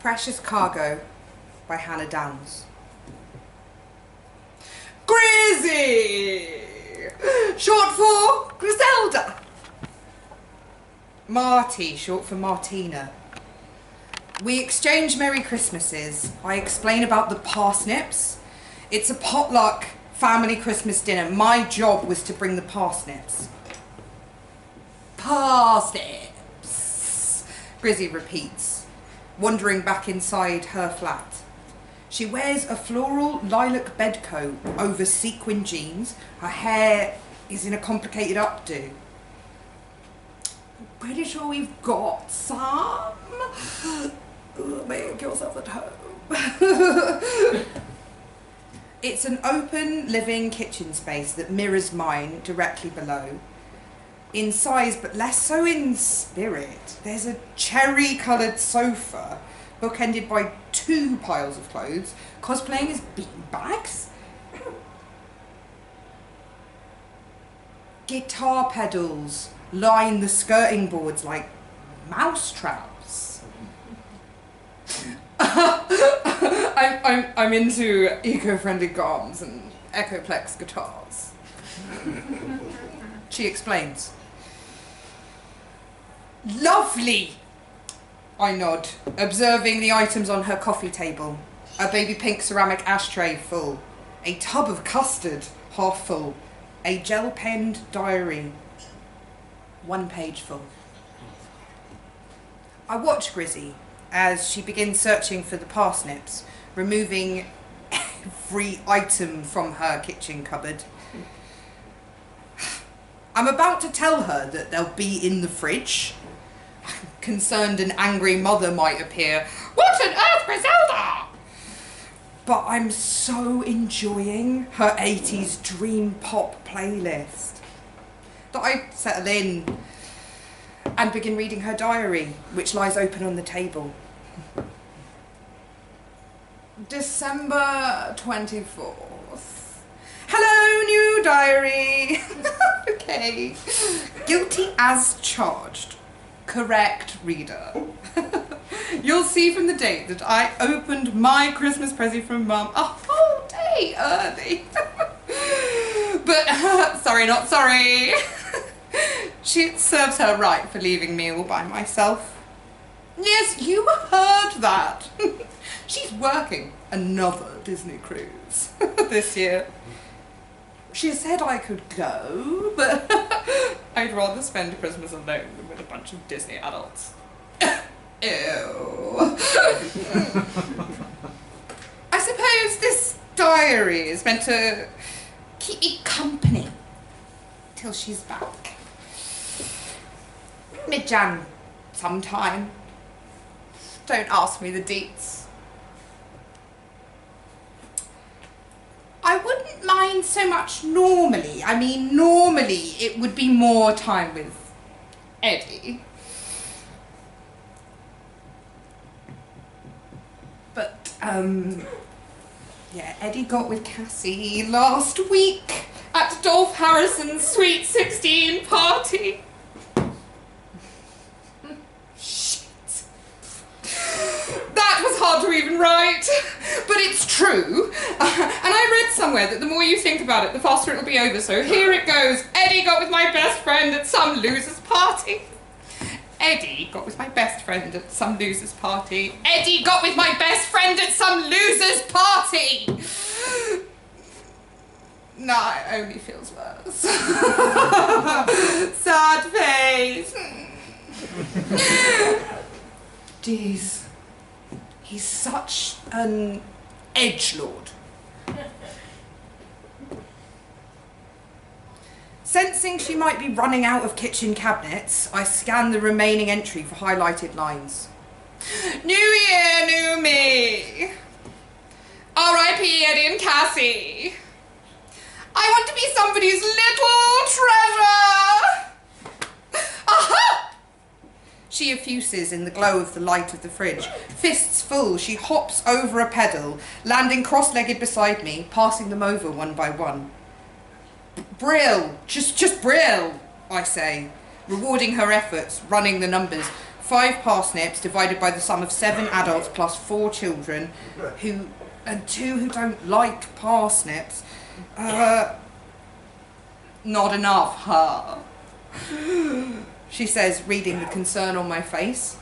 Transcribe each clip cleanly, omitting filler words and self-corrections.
Precious Cargo by Hannah Downs. Grizzy! Short for Griselda. Marty, short for Martina. We exchange Merry Christmases. I explain about the parsnips. It's a potluck family Christmas dinner. My job was to bring the parsnips. Parsnips, Grizzy repeats, wandering back inside her flat. She wears a floral lilac bedcoat over sequin jeans. Her hair is in a complicated updo. I'm pretty sure we've got some. Make yourself at home. It's an open living kitchen space that mirrors mine directly below. In size, but less so in spirit. There's a cherry-coloured sofa, bookended by 2 piles of clothes, cosplaying as beanbags. Guitar pedals line the skirting boards like mousetraps. I'm into eco-friendly goms and Echoplex guitars. She explains. Lovely! I nod, observing the items on her coffee table. A baby pink ceramic ashtray full. A tub of custard, half full. A gel-penned diary, 1 page full. I watch Grizzy as she begins searching for the parsnips, removing every item from her kitchen cupboard. I'm about to tell her that they'll be in the fridge. Concerned and angry mother might appear. What on earth, Griselda? But I'm so enjoying her 80s dream pop playlist that I settle in and begin reading her diary, which lies open on the table. December 24th. Hello, new diary. Okay. Guilty as charged. Correct, reader. You'll see from the date that I opened my Christmas present from Mum a whole day early. But, sorry, not sorry. She serves her right for leaving me all by myself. Yes, you heard that. She's working another Disney cruise this year. She said I could go, but I'd rather spend Christmas alone than with a bunch of Disney adults. Ew. I suppose this diary is meant to keep me company till she's back. Mid-Jan sometime. Don't ask me the deets. I wouldn't mind so much normally. I mean, normally it would be more time with Eddie. But, yeah, Eddie got with Cassie last week at Dolph Harrison's Sweet 16 party. Shit. That was hard to even write, but it's true. And I read somewhere that the more you think about it, the faster it'll be over. So here it goes. Eddie got with my best friend at some loser's party. Eddie got with my best friend at some loser's party. Eddie got with my best friend at some loser's party. Nah, it only feels worse. Sad face. Jeez. He's such an edgelord. Sensing she might be running out of kitchen cabinets, I scan the remaining entry for highlighted lines. New year, new me. R.I.P. Eddie and Cassie. I want to be somebody's little treasure. Aha! She effuses in the glow of the light of the fridge. Fists full, she hops over a pedal, landing cross-legged beside me, passing them over one by one. Brill, just brill, I say, rewarding her efforts, running the numbers. 5 parsnips divided by the sum of 7 adults plus 4 children and 2 who don't like parsnips. Not enough, huh? She says, reading the concern on my face.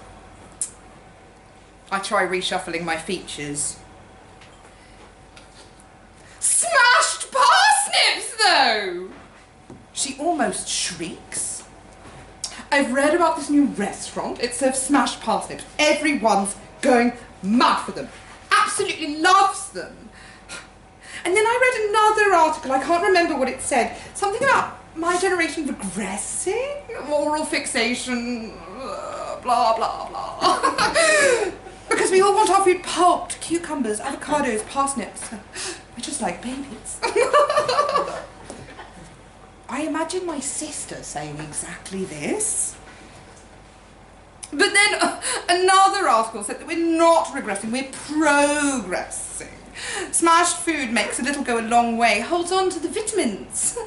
I try reshuffling my features. Smashed parsnips, though! She almost shrieks. I've read about this new restaurant. It serves smashed parsnips. Everyone's going mad for them. Absolutely loves them. And then I read another article, I can't remember what it said, something about my generation regressing, moral fixation, blah, blah, blah. Because we all want our food pulped, cucumbers, avocados, parsnips. We're just like babies. I imagine my sister saying exactly this. But then another article said that we're not regressing, we're progressing. Smashed food makes a little go a long way, holds on to the vitamins,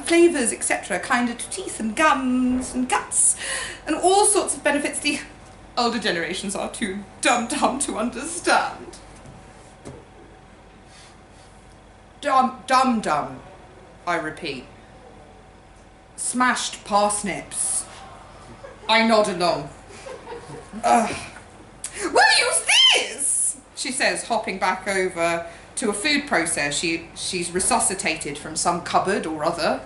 flavours, etc., kinder to teeth and gums and guts, and all sorts of benefits the older generations are too dumb to understand. Dumb, I repeat. Smashed parsnips. I nod along. We'll use this, she says, hopping back over to a food processor she's resuscitated from some cupboard or other.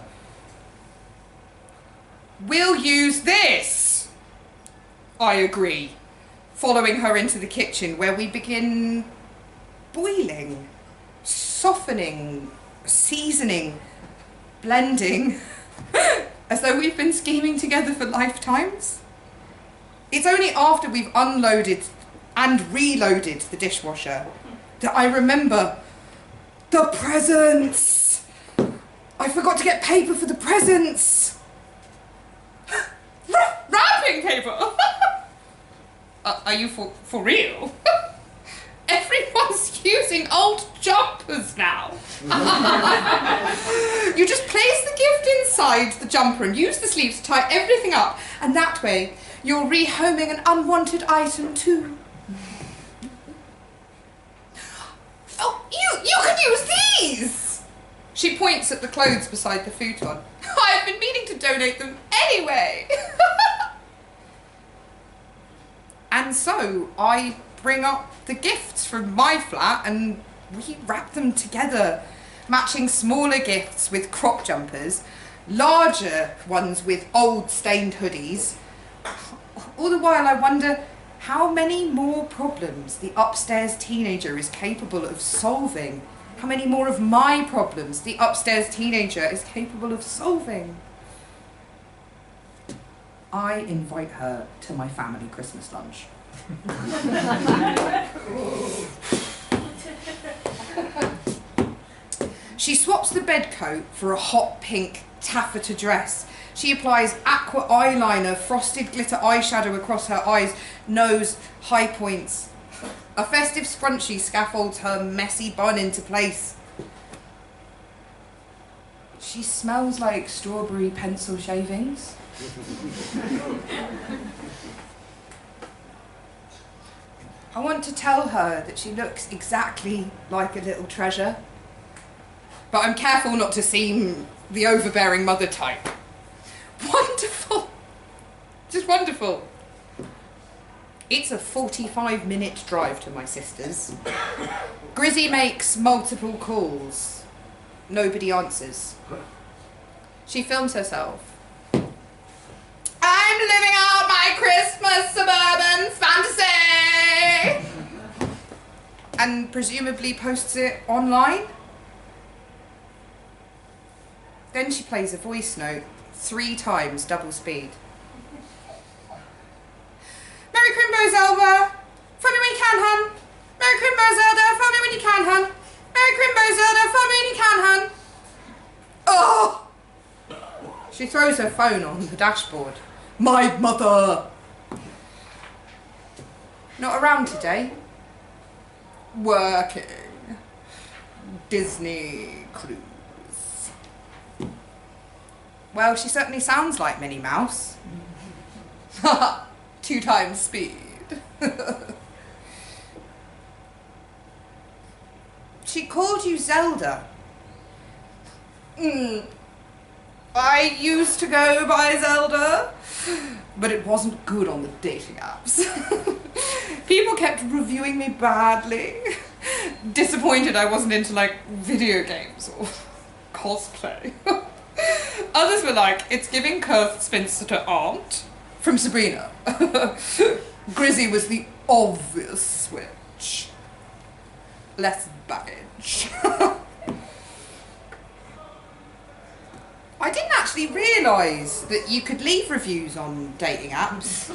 We'll use this, I agree, following her into the kitchen where we begin boiling, softening, seasoning, blending, as though we've been scheming together for lifetimes. It's only after we've unloaded and reloaded the dishwasher that I remember the presents. I forgot to get paper for the presents. Wrapping paper. Are you for real? Everyone's using old jumpers now. You just place the gift inside the jumper and use the sleeves to tie everything up, and that way you're rehoming an unwanted item too. Oh, you can use these! She points at the clothes beside the futon. I've been meaning to donate them anyway. And so I bring up the gifts from my flat and we wrap them together, matching smaller gifts with crop jumpers, larger ones with old stained hoodies. All the while I wonder how many more problems the upstairs teenager is capable of solving. How many more of my problems the upstairs teenager is capable of solving. I invite her to my family Christmas lunch. She swaps the bedcoat for a hot pink taffeta dress. She applies aqua eyeliner, frosted glitter eyeshadow across her eyes, nose, high points. A festive scrunchie scaffolds her messy bun into place. She smells like strawberry pencil shavings. I want to tell her that she looks exactly like a little treasure, but I'm careful not to seem the overbearing mother type. Wonderful! Just wonderful. It's a 45-minute drive to my sister's. Grizzy makes multiple calls. Nobody answers. She films herself. I'm living out my Christmas suburban fantasy! And presumably posts it online. Then she plays a voice note 3 times double speed. Merry Crimbo Zelda! Phone me when you can, hun! Merry Crimbo Zelda! Phone me when you can, hun! Merry Crimbo Zelda! Phone me when you can, hun! Oh! She throws her phone on the dashboard. My mother! Not around today. Working. Disney cruise. Well, she certainly sounds like Minnie Mouse. 2 2 times speed. She called you Zelda. I used to go by Zelda, but it wasn't good on the dating apps. People kept reviewing me badly. Disappointed I wasn't into like video games or cosplay. Others were like, it's giving curved spinster to aunt from Sabrina. Grizzy was the obvious switch. Less baggage. I didn't actually realise that you could leave reviews on dating apps.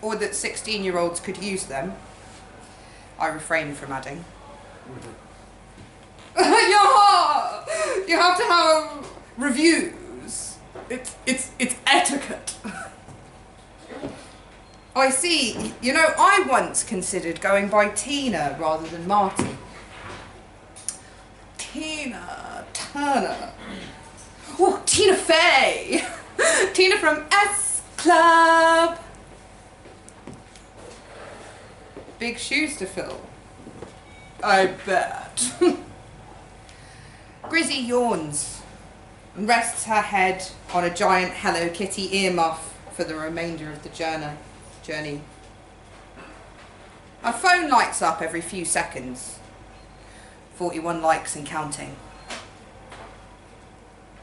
Or that 16-year-olds could use them. I refrained from adding. You have to have reviews. It's etiquette. I see. You know, I once considered going by Tina rather than Marty. Tina Turner. Oh, Tina Fey. Tina from S Club. Big shoes to fill. I bet. Grizzy yawns and rests her head on a giant Hello Kitty earmuff for the remainder of the journey. Her phone lights up every few seconds. 41 likes and counting.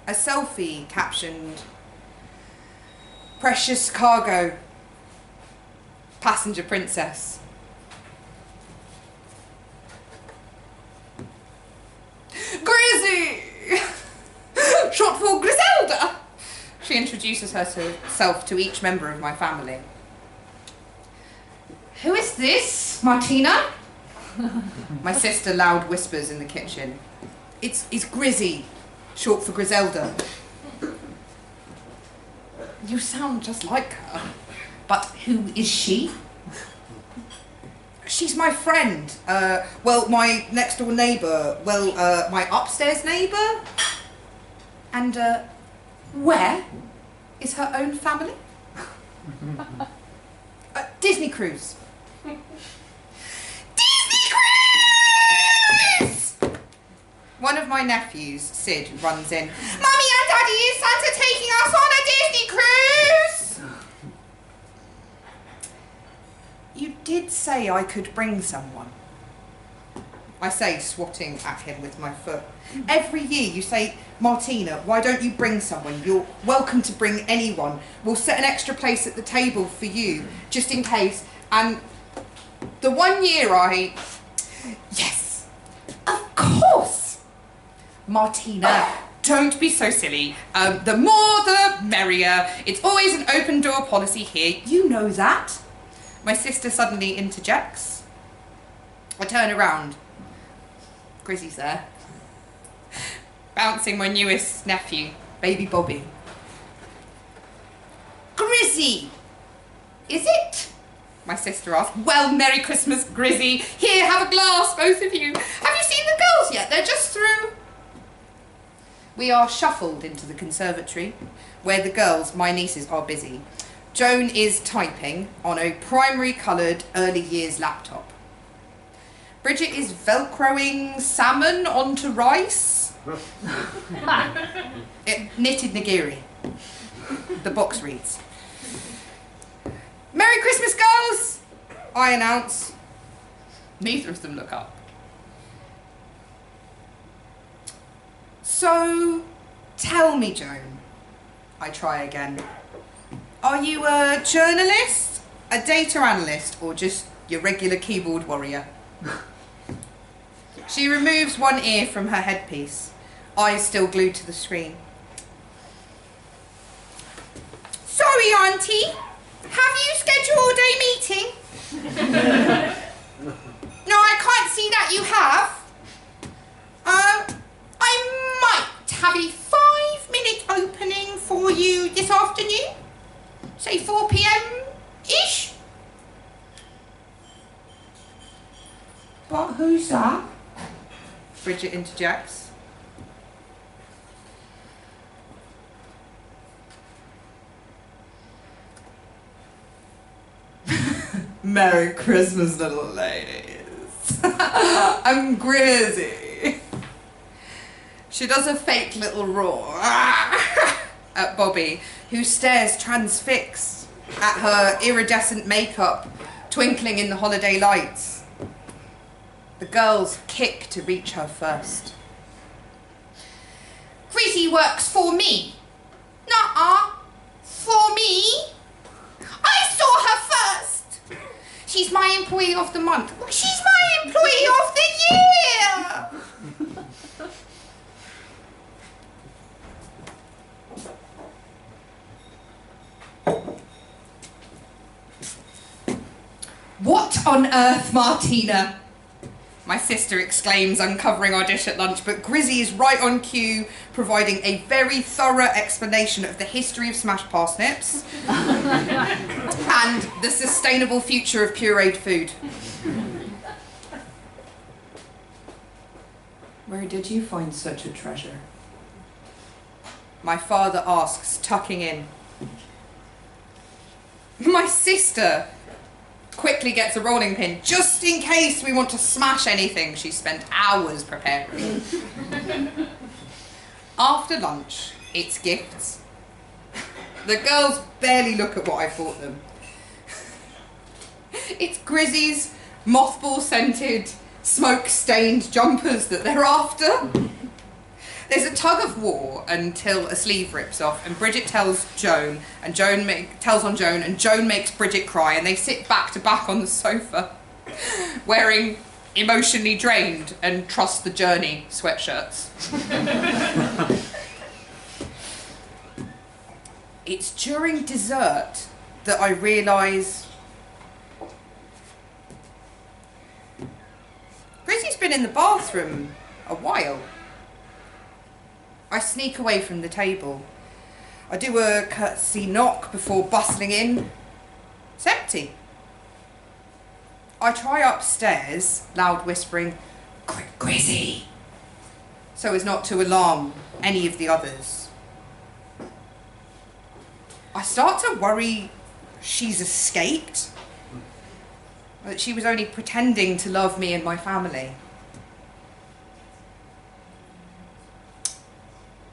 A selfie captioned, "Precious cargo, passenger princess." Grizzy! Short for Griselda! She introduces herself to each member of my family. Who is this, Martina? My sister loud whispers in the kitchen. It's Grizzy, short for Griselda. You sound just like her. But who is she? She's my friend. Well, my next door neighbour. Well, my upstairs neighbour. And, where is her own family? Disney cruise. Disney cruise! One of my nephews, Sid, runs in. Mummy and Daddy, is Santa taking us on a Disney cruise? You did say I could bring someone. I say, swatting at him with my foot. Every year you say, Martina, why don't you bring someone? You're welcome to bring anyone. We'll set an extra place at the table for you, just in case. And the one year yes, of course. Martina, don't be so silly. The more the merrier. It's always an open door policy here. You know that. My sister suddenly interjects. I turn around. Grizzy's there. Bouncing my newest nephew, baby Bobby. Grizzy! Is it? My sister asked. Well, Merry Christmas, Grizzy. Here, have a glass, both of you. Have you seen the girls yet? They're just through. We are shuffled into the conservatory, where the girls, my nieces, are busy. Joan is typing on a primary coloured early years laptop. Bridget is velcroing salmon onto rice. Knitted nigiri. The box reads. Merry Christmas, girls! I announce. Neither of them look up. So, tell me, Joan. I try again. Are you a journalist, a data analyst, or just your regular keyboard warrior? She removes one ear from her headpiece, eyes still glued to the screen. Sorry, Auntie. Have you scheduled a meeting? No, I can't see that you have. I might have a 5-minute opening for you this afternoon. Say 4 p.m.-ish. But who's that? Bridget interjects. Merry Christmas, little ladies. I'm Grizzy. She does a fake little roar at Bobby, who stares transfixed at her iridescent makeup twinkling in the holiday lights. The girls kick to reach her first. Grizzy works for me. Nuh-uh. For me? I saw her first. She's my employee of the month. She's my employee of the year. What on earth, Martina? My sister exclaims, uncovering our dish at lunch, but Grizzy is right on cue, providing a very thorough explanation of the history of smashed parsnips and the sustainable future of pureed food. Where did you find such a treasure? My father asks, tucking in. My sister quickly gets a rolling pin, just in case we want to smash anything she spent hours preparing. After lunch, it's gifts. The girls barely look at what I bought them. It's Grizzy's mothball-scented, smoke-stained jumpers that they're after. There's a tug of war until a sleeve rips off, and Bridget tells Joan, and Joan tells on Joan, and Joan makes Bridget cry, and they sit back to back on the sofa, wearing emotionally drained and trust the journey sweatshirts. It's during dessert that I realise Grizzy's been in the bathroom a while. I sneak away from the table. I do a courtesy knock before bustling in. It's empty. I try upstairs, loud whispering, Grizzy, so as not to alarm any of the others. I start to worry she's escaped, that she was only pretending to love me and my family.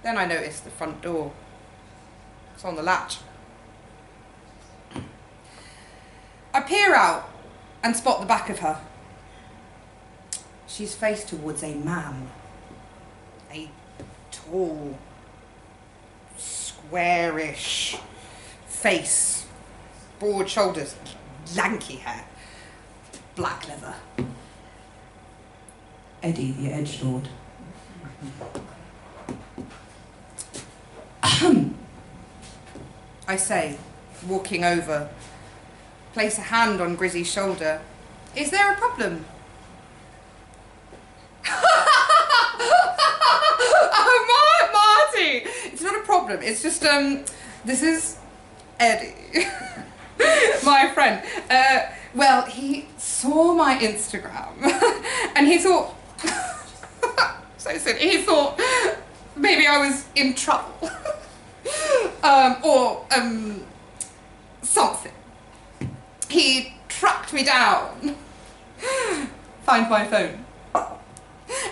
Then I notice the front door. It's on the latch. I peer out and spot the back of her. She's faced towards a man. A tall, squarish face, broad shoulders, lanky hair, black leather. Eddie, the edgelord. I say, walking over, place a hand on Grizzy's shoulder. Is there a problem? Oh, Marty! It's not a problem. It's just, this is Eddie, my friend. Well, he saw my Instagram and he thought, so silly, he thought maybe I was in trouble. Or something. He tracked me down, find my phone.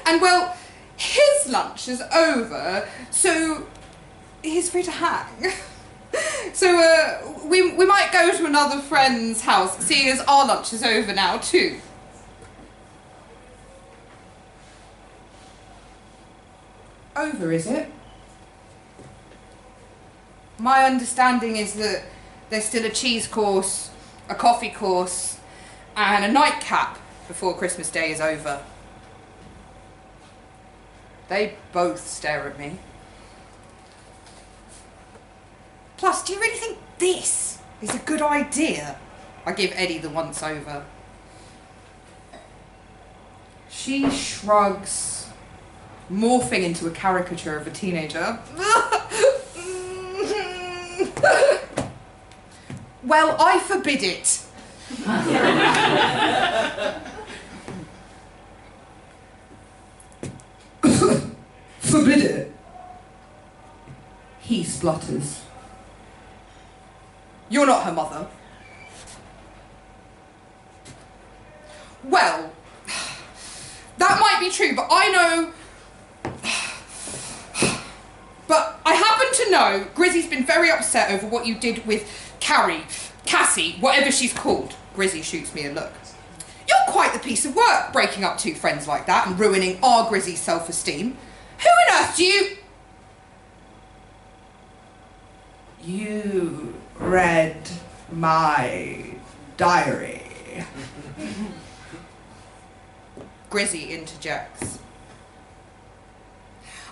And well, his lunch is over, so he's free to hang. So we might go to another friend's house, seeing as our lunch is over now too. Over, is it? My understanding is that there's still a cheese course, a coffee course, and a nightcap before Christmas Day is over. They both stare at me. Plus, do you really think this is a good idea? I give Eddie the once over. She shrugs, morphing into a caricature of a teenager. Well, I forbid it. Forbid it? He splutters. You're not her mother. Well, that might be true, but I know... But I happen to know Grizzy's been very upset over what you did with Cassie, whatever she's called. Grizzy shoots me a look. You're quite the piece of work, breaking up two friends like that and ruining our Grizzy's self-esteem. Who on earth do you... You read my diary. Grizzy interjects.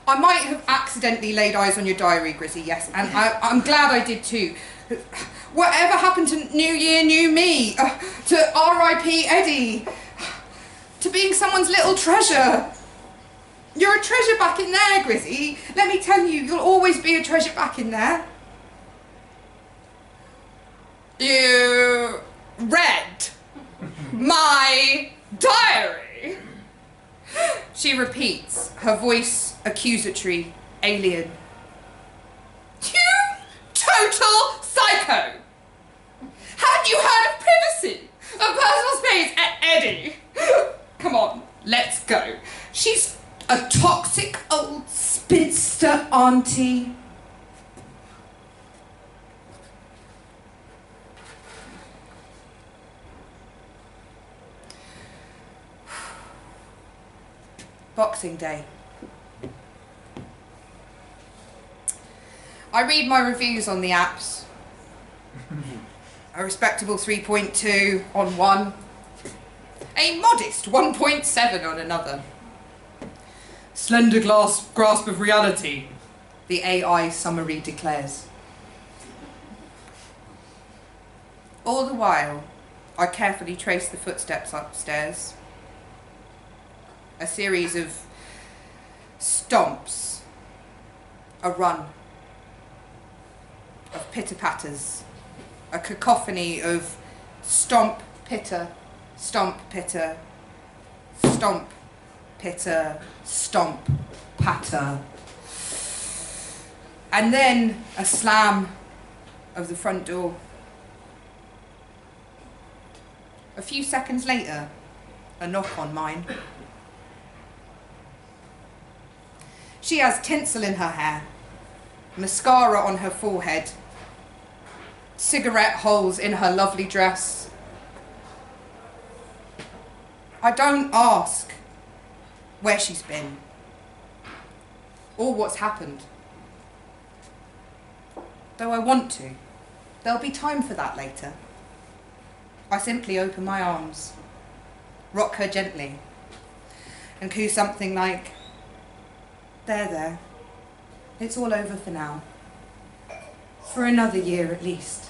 I might have accidentally laid eyes on your diary, Grizzy, yes, and I'm glad I did too. Whatever happened to New Year, New Me? To R.I.P. Eddie? To being someone's little treasure? You're a treasure back in there, Grizzy. Let me tell you, you'll always be a treasure back in there. You read my diary? She repeats, her voice accusatory, alien. You total psycho! Haven't you heard of privacy? Of personal space, Eddie? Come on, let's go. She's a toxic old spinster auntie. Boxing Day. I read my reviews on the apps. A respectable 3.2 on one. A modest 1.7 on another. Slender grasp of reality, the AI summary declares. All the while, I carefully trace the footsteps upstairs. A series of stomps, a run, of pitter-patters, a cacophony of stomp, pitter, stomp, pitter, stomp, pitter, stomp, patter. And then a slam of the front door. A few seconds later, a knock on mine. She has tinsel in her hair, mascara on her forehead, cigarette holes in her lovely dress. I don't ask where she's been or what's happened, though I want to. There'll be time for that later. I simply open my arms, rock her gently, and coo something like, there, it's all over for now. For another year at least.